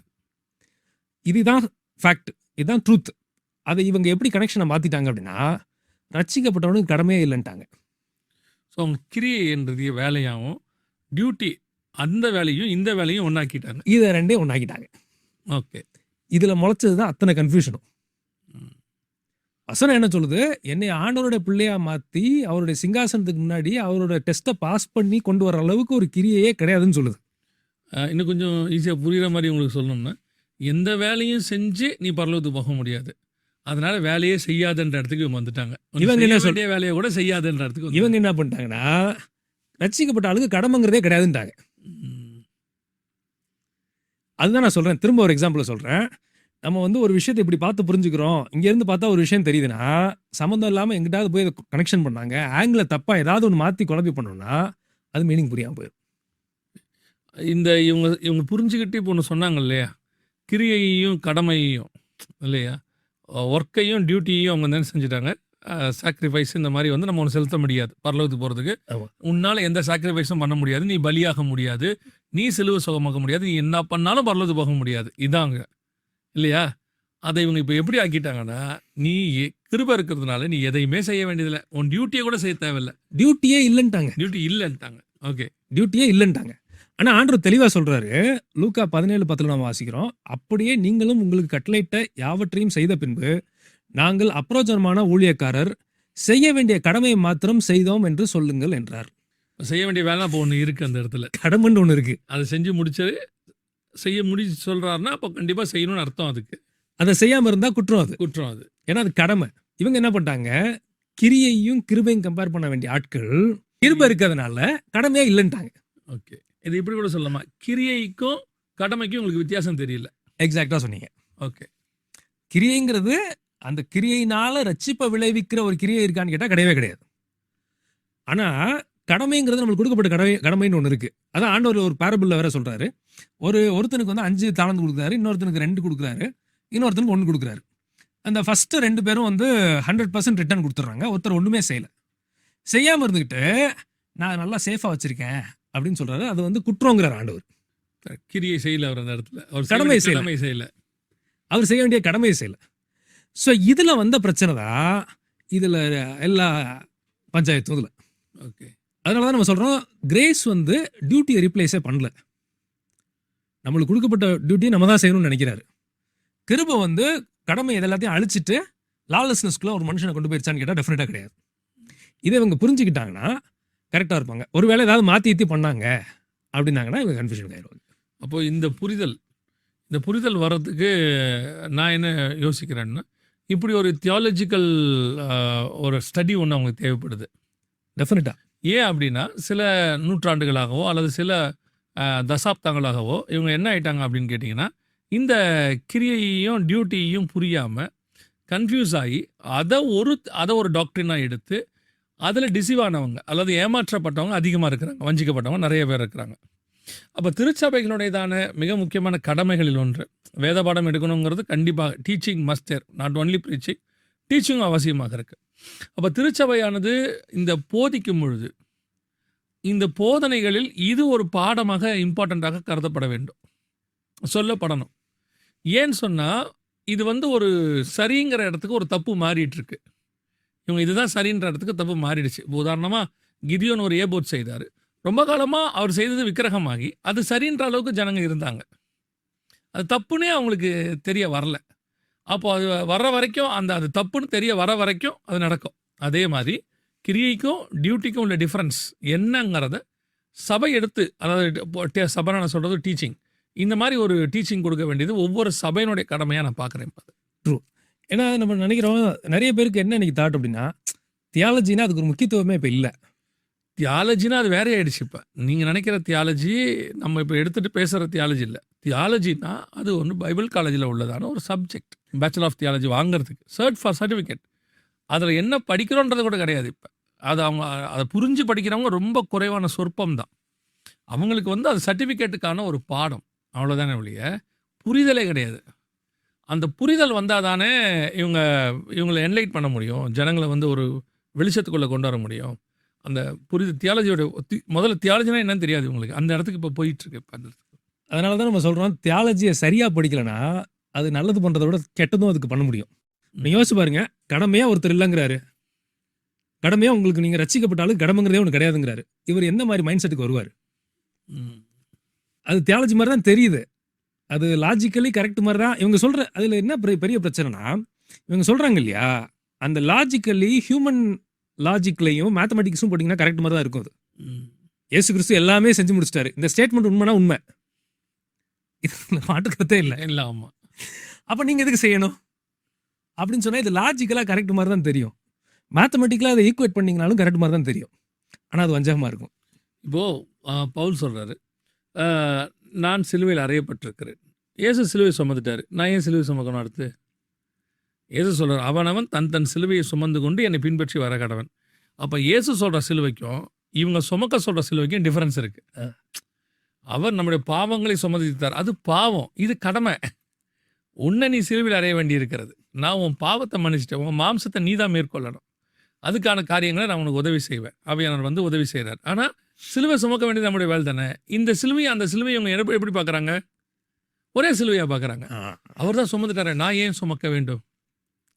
இதுதான் ஃபேக்ட், இதுதான் ட்ரூத். அதை இவங்க எப்படி கனெக்ஷனை மாற்றிட்டாங்க அப்படின்னா, ரட்சிக்கப்பட்டவனுக்கு கடமையே இல்லைன்ட்டாங்க. ஸோ அவங்க கிரியைன்றது வேலையாகவும் டியூட்டி அந்த வேலையும் இந்த வேலையும் ஒன்றாக்கிட்டாங்க. இதை ரெண்டையும் ஒன்றாக்கிட்டாங்க. ஓகே. இதில் முளைச்சது தான் அத்தனை கன்ஃபியூஷனும். வசனம் என்ன சொல்லுது, என்னை ஆண்டவருடைய பிள்ளையா மாற்றி அவருடைய சிங்காசனத்துக்கு முன்னாடி அவரோட டெஸ்ட்டை பாஸ் பண்ணி கொண்டு வர அளவுக்கு ஒரு கிரியையே கிடையாதுன்னு சொல்லுது. இன்னும் கொஞ்சம் ஈஸியாக புரிகிற மாதிரி உங்களுக்கு சொல்லணும்னா, எந்த வேலையும் செஞ்சு நீ பரலோகத்துக்கு போக முடியாது, அதனால வேலையே செய்யாதுன்ற இடத்துக்கு இவங்க வந்துட்டாங்க. இவங்க என்ன வேண்டிய வேலையை கூட செய்யாதுன்ற இடத்துக்கு இவங்க என்ன பண்ணிட்டாங்கன்னா, ரட்சிக்கப்பட்ட ஆளுக்கு கடமைங்கிறதே கிடையாதுன்ட்டாங்க. அதுதான் நான் சொல்றேன். திரும்ப ஒரு எக்ஸாம்பிள் சொல்றேன். நம்ம வந்து ஒரு விஷயத்தை இப்படி பார்த்து புரிஞ்சுக்கிறோம், இங்கேருந்து பார்த்தா ஒரு விஷயம் தெரியுதுன்னா, சம்மந்தம் இல்லாமல் எங்கிட்டாவது போய் கனெக்ஷன் பண்ணாங்க, ஆங்கிளை தப்பாக ஏதாவது ஒன்று மாற்றி குழப்பி பண்ணோம்னா அது மீனிங் புரியாமல் போயிடும். இந்த இவங்க புரிஞ்சுக்கிட்டு இப்போ ஒன்று சொன்னாங்க இல்லையா, கிரியையையும் கடமையையும் இல்லையா, ஒர்க்கையும் டியூட்டியையும் அவங்க என்ன செஞ்சுட்டாங்க, சாக்ரிஃபைஸ் இந்த மாதிரி வந்து நம்ம ஒன்று செலுத்த முடியாது பரலோகத்துக்கு போகிறதுக்கு. உன்னால் எந்த சாக்ரிஃபைஸும் பண்ண முடியாது, நீ பலியாக முடியாது, நீ சிலுவை சுகமாக்க முடியாது, நீ என்ன பண்ணாலும் பரலோகத்துக்கு போக முடியாது. இதாங்க இல்லையா? அதை இவங்க இப்போ எப்படி ஆக்கிட்டாங்கன்னா, நீ கிருபை இருக்கிறதுனால நீ எதையுமே செய்ய வேண்டியதில்லை, உன் டியூட்டியை கூட செய்ய தேவையில்லை. டியூட்டியே இல்லைன்ட்டாங்க. டியூட்டி இல்லைன்ட்டாங்க. ஓகே, டியூட்டியே இல்லைன்ட்டாங்க. ஆனால் ஆண்டவர் தெளிவாக சொல்கிறாரு, லூக்கா 17:10 நம்ம வாசிக்கிறோம், அப்படியே நீங்களும் உங்களுக்கு கட்டளையிட்ட யாவற்றையும் செய்த பின்பு நாங்கள் அப்ரோஜனமான ஊழியக்காரர், செய்ய வேண்டிய கடமையை மாத்திரம் செய்தோம் என்று சொல்லுங்கள் என்றார். செய்ய வேண்டிய வேலை அப்போ ஒன்று இருக்குது, அந்த இடத்துல கடமைன்னு ஒன்று இருக்குது, அதை செஞ்சு முடிச்சது செய்ய முடிச்சு சொல்கிறாருன்னா அப்போ கண்டிப்பாக செய்யணும்னு அர்த்தம். அதுக்கு அதை செய்யாமல் இருந்தால் குற்றம், அது குற்றம், அது ஏன்னா அது கடமை. இவங்க என்ன பண்ணிட்டாங்க, கிரியையும் கிருபையும் கம்பேர் பண்ண வேண்டிய ஆட்கள் கிருபை இருக்கிறதுனால கடமையே இல்லைன்ட்டாங்க. ஓகே, இது இப்படி கூட சொல்லலாமா, கிரியைக்கும் கடமைக்கும் உங்களுக்கு வித்தியாசம் தெரியல. எக்ஸாக்டாக சொன்னீங்க. ஓகே, கிரியைங்கிறது அந்த கிரியையினால ரட்சிப்பை விளைவிக்கிற ஒரு கிரியை இருக்கான்னு கேட்டால் கிடையவே கிடையாது. ஆனால் கடமைங்கிறது நம்மளுக்கு கொடுக்கப்பட்ட கடமைன்னு ஒன்று இருக்குது. அதான் ஆண்டவர் ஒரு பேரபிளில் வேற சொல்கிறாரு, ஒருத்தனுக்கு வந்து 5 தாளந்து கொடுக்குறாரு, இன்னொருத்தனுக்கு 2 கொடுக்குறாரு, இன்னொருத்தனுக்கு 1 கொடுக்குறாரு. அந்த ஃபஸ்ட்டு 2 பேரும் வந்து 100% ரிட்டர்ன் கொடுத்துட்றாங்க. ஒருத்தர் ஒன்றுமே செய்யாமல் இருந்துக்கிட்டு நான் நல்லா சேஃபாக வச்சுருக்கேன் அப்படின்னு சொல்கிறாரு. அது வந்து குற்றங்கிறார் ஆண்டவர். கிரியை செய்யலை அவர், அந்த இடத்துல அவர் கடமை செய்யலை, அவர் செய்ய வேண்டிய கடமையை செய்யலை. ஸோ இதில் வந்த பிரச்சனை தான் இதில் எல்லா பஞ்சாயத்தும் இதில். ஓகே, அதனால தான் நம்ம சொல்கிறோம், கிரேஸ் வந்து டியூட்டியை ரீப்ளேஸே பண்ணல. நம்மளுக்கு கொடுக்கப்பட்ட டியூட்டியை நம்ம தான் செய்யணும்னு நினைக்கிறாரு. கிருபை வந்து கடமை எல்லாத்தையும் அழிச்சிட்டு லாலெஸ்னஸ்க்குள்ள ஒரு மனுஷனை கொண்டு போயிருச்சான்னு கேட்டால் டெஃபினட்டாக கிடையாது. இதை இவங்க புரிஞ்சுக்கிட்டாங்கன்னா கரெக்டாக இருப்பாங்க. ஒருவேளை ஏதாவது மாற்றி பண்ணாங்க அப்படின்னாங்கன்னா இவங்க கன்ஃபியூஷன் ஆயிடுவாங்க. அப்போது இந்த புரிதல் வர்றதுக்கு நான் என்ன யோசிக்கிறேன்னா, இப்படி ஒரு தியாலஜிக்கல் ஒரு ஸ்டடி ஒன்று அவங்களுக்கு தேவைப்படுது டெஃபினட்டா. ஏன் அப்படின்னா, சில நூற்றாண்டுகளாகவோ அல்லது சில தசாப்தங்களாகவோ இவங்க என்ன ஆயிட்டாங்க அப்படின்னு கேட்டிங்கன்னா, இந்த கிரியையையும், டியூட்டியையும் புரியாம கன்ஃப்யூஸ் ஆகி, அத ஒரு டாக்ட்ரினா எடுத்து, அதில டிசீவ் ஆனவங்க அல்லது ஏமாற்றப்பட்டவங்க அதிகமா இருக்கிறாங்க. வஞ்சிக்கப்பட்டவங்க நெறைய பேர் இருக்கிறாங்க. அப்ப திருச்சபைகளுடையதான மிக முக்கியமான கடமைகளில் ஒன்று, வேத பாடம் எடுக்கணுங்கிறது கண்டிப்பா teaching must there. Not only preaching, டீச்சிங்கும் அவசியமாக இருக்கு. அப்ப திருச்சபையானது இந்த போதிக்கும் பொழுது, இந்த போதனைகளில் இது ஒரு பாடமாக இம்பார்ட்டன்ட்டாக கருதப்பட வேண்டும். சொல்லப்படணும். ஏன்னு சொன்னா, இது ஒரு சரிங்கிற இடத்துக்கு ஒரு தப்பு மாறிட்டு இருக்கு. இவங்க இதுதான் சரின்ற இடத்துக்கு தப்பு மாறிடுச்சு. இப்போ உதாரணமா கிதியோன் ஒரு ஏபோத் செய்தாரு. ரொம்ப காலமா அவர் செய்தது விக்கிரகமாகி, அது சரின்ற அளவுக்கு ஜனங்க இருந்தாங்க. அது தப்புன்னே அவங்களுக்கு தெரிய வரல. அப்போ அது வர்ற வரைக்கும் அது தப்புன்னு தெரிய வர வரைக்கும் அது நடக்கும். அதே மாதிரி கிரியைக்கும் டியூட்டிக்கும் உள்ள டிஃபரன்ஸ் என்னங்கிறத சபை எடுத்து, அதாவது சபை நான் சொல்றது டீச்சிங், இந்த மாதிரி ஒரு டீச்சிங் கொடுக்க வேண்டியது ஒவ்வொரு சபையினுடைய கடமையாக நான் பார்க்குறேன். இப்போ ட்ரூ. ஏன்னா நம்ம நினைக்கிறோம், நிறைய பேருக்கு என்ன இன்னைக்கு தாட் அப்படின்னா, தியாலஜினா அதுக்கு ஒரு முக்கியத்துவமே இப்போ இல்லை. தியாலஜினா அது வேற ஆயிடுச்சு. இப்போ நீங்கள் நினைக்கிற தியாலஜி நம்ம இப்போ எடுத்துகிட்டு பேசுகிற தியாலஜி இல்லை. தியாலஜினா அது பைபிள் காலேஜில் உள்ளதான ஒரு சப்ஜெக்ட். பேச்சுலர் ஆஃப் தியாலஜி வாங்குறதுக்கு சர்டிஃபிகேட், அதில் என்ன படிக்கிறோன்றது கூட கிடையாது. இப்போ அதை புரிஞ்சு படிக்கிறவங்க ரொம்ப குறைவான சொற்பம் தான். அவங்களுக்கு அது சர்டிஃபிகேட்டுக்கான ஒரு பாடம், அவ்வளோதானே ஒழிய புரிதலே கிடையாது. அந்த புரிதல் வந்தால் தானே இவங்களை என்லைட் பண்ண முடியும், ஜனங்களை ஒரு வெளிச்சத்துக்குள்ளே கொண்டு வர முடியும். அந்த புரிதல் தியாலஜியோட முதல்ல தியாலஜினா என்னன்னு தெரியாது இவங்களுக்கு. அந்த இடத்துக்கு இப்போ போயிட்டுருக்கு. இப்போ அந்த அதனால தான் நம்ம சொல்கிறோம், தியாலஜியை சரியாக படிக்கலைன்னா அது நல்லது பண்ணுறதை விட கெட்டதும் அதுக்கு பண்ண முடியும். நீங்கள் யோசிச்சு பாருங்க, கடமையாக ஒருத்தர் இல்லைங்கிறாரு, கடமையாக உங்களுக்கு நீங்கள் ரசிக்கப்பட்டாலும் கடமைங்கிறதே ஒன்று கிடையாதுங்கிறாரு. இவர் எந்த மாதிரி மைண்ட் செட்டுக்கு வருவார்? அது தியாலஜி மாதிரி தான் தெரியுது, அது லாஜிக்கலி கரெக்ட் மாதிரி தான் இவங்க சொல்கிற. அதில் என்ன பெரிய பிரச்சனைனா, இவங்க சொல்கிறாங்க இல்லையா, அந்த லாஜிக்கலி ஹியூமன் லாஜிக்லையும் மேத்தமெட்டிக்ஸும் போட்டிங்கன்னா கரெக்ட் மாதிரி தான் இருக்கும். அது இயேசு கிறிஸ்து எல்லாமே செஞ்சு முடிச்சிட்டாரு, இந்த ஸ்டேட்மெண்ட் உண்மைனா உண்மை, இது மாட்டுக்கிறதே இல்லை. இல்லை, ஆமாம். அப்போ நீங்கள் எதுக்கு செய்யணும் அப்படின்னு சொன்னால், இது லாஜிக்கலாக கரெக்ட் மாதிரி தான் தெரியும், மேத்தமெட்டிக்கலாக அதை ஈக்குவேட் பண்ணிங்கனாலும் கரெக்ட் மாதிரி தான் தெரியும், ஆனால் அது வஞ்சகமாக இருக்கும். இப்போது பவுல் சொல்கிறாரு, நான் சிலுவையில் அறையப்பட்டிருக்கிறேன். இயேசு சிலுவை சுமந்துட்டார், நான் ஏன் சிலுவை சுமக்கணும்? அடுத்து இயேசு சொல்கிறார், அவனவன் தன் சிலுவையை சுமந்து கொண்டு என்னை பின்பற்றி வர கடவன். அப்போ இயேசு சொல்கிற சிலுவைக்கும் இவங்க சுமக்க சொல்கிற சிலுவைக்கும் டிஃப்ரென்ஸ் இருக்குது. அவர் நம்முடைய பாவங்களை சுமதித்தார், அது பாவம், இது கடமை. உன்னை நீ சிலுவையில் அறைய வேண்டி இருக்கிறது. நான் உன் பாவத்தை மன்னிச்சிட்டேன், உன் மாம்சத்தை நீ தான் மேற்கொள்ளணும், அதுக்கான காரியங்களை நான் உனக்கு உதவி செய்வேன். அவையானவர் உதவி செய்கிறார். ஆனால் சிலுவை சுமக்க வேண்டியது நம்முடைய வேலை தானே. இந்த சிலுவையை அந்த சிலுவையை இவங்க எப்படி பார்க்குறாங்க? ஒரே சிலுவையாக பார்க்குறாங்க. அவர் தான் சுமந்துட்டாரு, நான் ஏன் சுமக்க வேண்டும்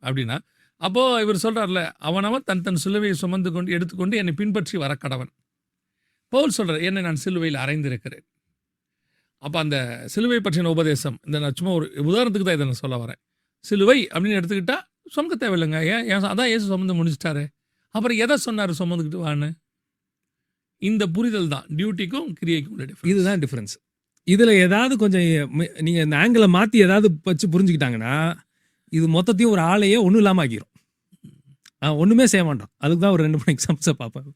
அப்படின்னா, அப்போது இவர் சொல்கிறார்ல, அவனவன் தன் சிலுவையை சுமந்து கொண்டு எடுத்துக்கொண்டு என்னை பின்பற்றி வர கடவன். பவுல் சொல்கிறார், என்னை நான் சிலுவையில் அறைந்திருக்கிறேன். அப்போ அந்த சிலுவை பற்றின உபதேசம், நான் சும்மா ஒரு உதாரணத்துக்கு தான் இதை நான் சொல்ல வரேன். சிலுவை அப்படின்னு எடுத்துக்கிட்டால் சுமக்க தேவையில்லைங்க, ஏன் அதான் இயேசு சுமந்து முடிச்சிட்டாரு, அப்புறம் எதை சொன்னார் சுமந்துக்கிட்டு வான்னு? இந்த புரிதல் தான் டியூட்டிக்கும் கிரியைக்கும் உள்ள டிஃபரன்ஸ். இதுதான் டிஃபரன்ஸ். இதில் ஏதாவது கொஞ்சம் நீங்கள் இந்த ஆங்கிளை மாற்றி ஏதாவது வச்சு புரிஞ்சுக்கிட்டாங்கன்னா, இது மொத்தத்தையும் ஒரு ஆளையே ஒன்றும் இல்லாமல் ஆக்கிரும். ஒன்றுமே செய்ய மாட்டோம். அதுக்கு தான் ஒரு 2-3 எக்ஸாம்பிள்ஸை பார்ப்பேன்.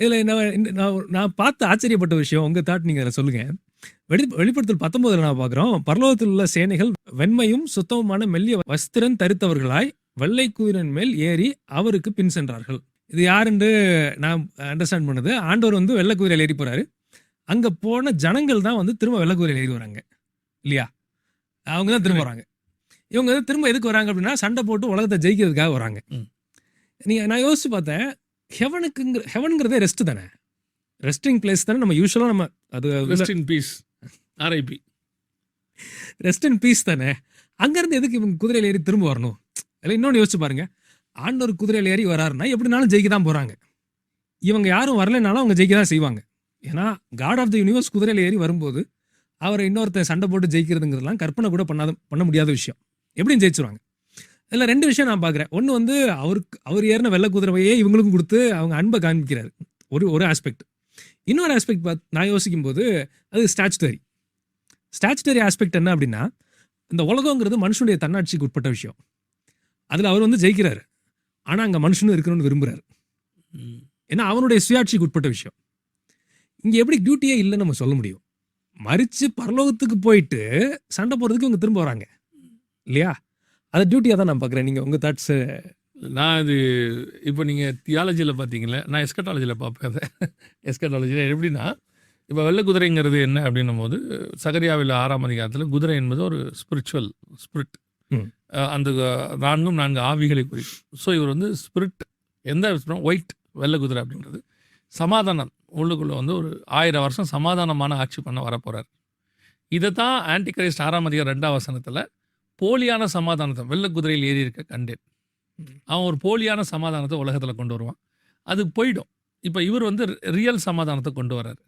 இதில் நான் பார்த்து ஆச்சரியப்பட்ட விஷயம், உங்கள் தாட் நீங்கள் அதை சொல்லுங்கள். வெளிப்படுத்தல் 19 நான் பார்க்குறோம், பரலோகத்தில் உள்ள சேனைகள் வெண்மையும் சுத்தமுமான மெல்லிய வஸ்திரம் தரித்தவர்களாய் வெள்ளை குதிரையின் மேல் ஏறி அவருக்கு பின் சென்றார்கள். இது யாருன்னு நான் அண்டர்ஸ்டாண்ட் பண்ணுது, ஆண்டவர் வெள்ளை குதிரையில் ஏறி போகிறாரு. அங்கே போன ஜனங்கள் தான் திரும்ப வெள்ளை குதிரையில் ஏறி வராங்க இல்லையா? அவங்க தான் திரும்ப வராங்க. இவங்க திரும்ப எதுக்கு வராங்க அப்படின்னா, சண்டை போட்டு உலகத்தை ஜெயிக்கிறதுக்காக வராங்க. நான் யோசிச்சு பார்த்தேன், ஹெவனுங்கிறதே ரெஸ்ட் தானே, ரெஸ்டிங் பிளேஸ் தானே. நம்ம யூஸ்வலாக நம்ம அது rest in peace, RIP, rest in peace தானே. அங்கேருந்து எதுக்கு இவங்க குதிரையில் ஏறி திரும்ப வரணும்? இல்லை, இன்னொன்று யோசிச்சு பாருங்க, ஆண்டவர் குதிரையில் ஏறி வராருன்னா எப்படினாலும் ஜெயிக்க தான் போகிறாங்க. இவங்க யாரும் வரலைனாலும் அவங்க ஜெயிக்க தான் செய்வாங்க. ஏன்னா காட் ஆஃப் த யூனிவர்ஸ் குதிரையில் ஏறி வரும்போது அவரை இன்னொருத்தர் சண்டை போட்டு ஜெயிக்கிறதுங்கிறதுலாம் கற்பனை கூட பண்ண முடியாத விஷயம். எப்படியும் ஜெயிச்சிருவாங்க. இதில் 2 விஷயம் நான் பார்க்குறேன். ஒன்று அவர் ஏறின வெள்ளை குதிரையே இவங்களுக்கும் கொடுத்து அவங்க அன்பை காண்பிக்கிறாரு, ஒரு ஆஸ்பெக்ட். இன்னொரு ஆஸ்பெக்ட் நான் யோசிக்கும் போது அது ஸ்டாச்சுட்டரி ஆஸ்பெக்ட். என்ன அப்படின்னா, இந்த உலகங்கிறது மனுஷனுடைய தன்னாட்சிக்கு உட்பட்ட விஷயம். அதில் அவர் ஜெயிக்கிறாரு, ஆனால் அங்கே மனுஷனும் இருக்கணும்னு விரும்புகிறாரு. ஏன்னா அவனுடைய சுயாட்சிக்கு உட்பட்ட விஷயம். இங்க எப்படி டியூட்டியே இல்லைன்னு நம்ம சொல்ல முடியும்? மறிச்சு பரலோகத்துக்கு போயிட்டு சண்டை போடுறதுக்கு இவங்க திரும்ப வராங்க இல்லையா? அதை டியூட்டியாக தான் நான் பார்க்குறேன். நீங்கள் உங்கள் தாட்ஸ். நான் இது இப்போ நீங்கள் தியாலஜியில் பார்த்தீங்களே, நான் எஸ்கட்டாலஜியில் பார்ப்பேன். அதை எஸ்கட்டாலஜியில் எப்படின்னா, இப்போ வெள்ளை குதிரைங்கிறது என்ன அப்படின்னும் போது சகரியாவில் 6ஆம் அதிகாரத்தில் குதிரை என்பது ஒரு ஸ்பிரிச்சுவல் ஸ்பிரிட். அந்த 4 ஆவிகளை குறிக்கும். ஸோ இவர் வந்து ஸ்பிரிட் எந்த ஒயிட் வெள்ளை குதிரை அப்படின்றது சமாதானம் உள்ளுக்குள்ளே வந்து ஒரு 1000 வருஷம் சமாதானமான ஆட்சி பண்ண வரப்போகிறார். இதை தான் ஆன்டி கிரைஸ்ட் 6ஆம் அதிகாரம் 2ஆம் வசனத்தில் போலியான சமாதானத்தை வெள்ளை குதிரையில் ஏறி இருக்க கண்டேன். அவன் ஒரு போலியான சமாதானத்தை உலகத்தில் கொண்டு வருவான். அது போயிடும். இப்போ இவர் வந்து ரியல் சமாதானத்தை கொண்டு வர்றாரு.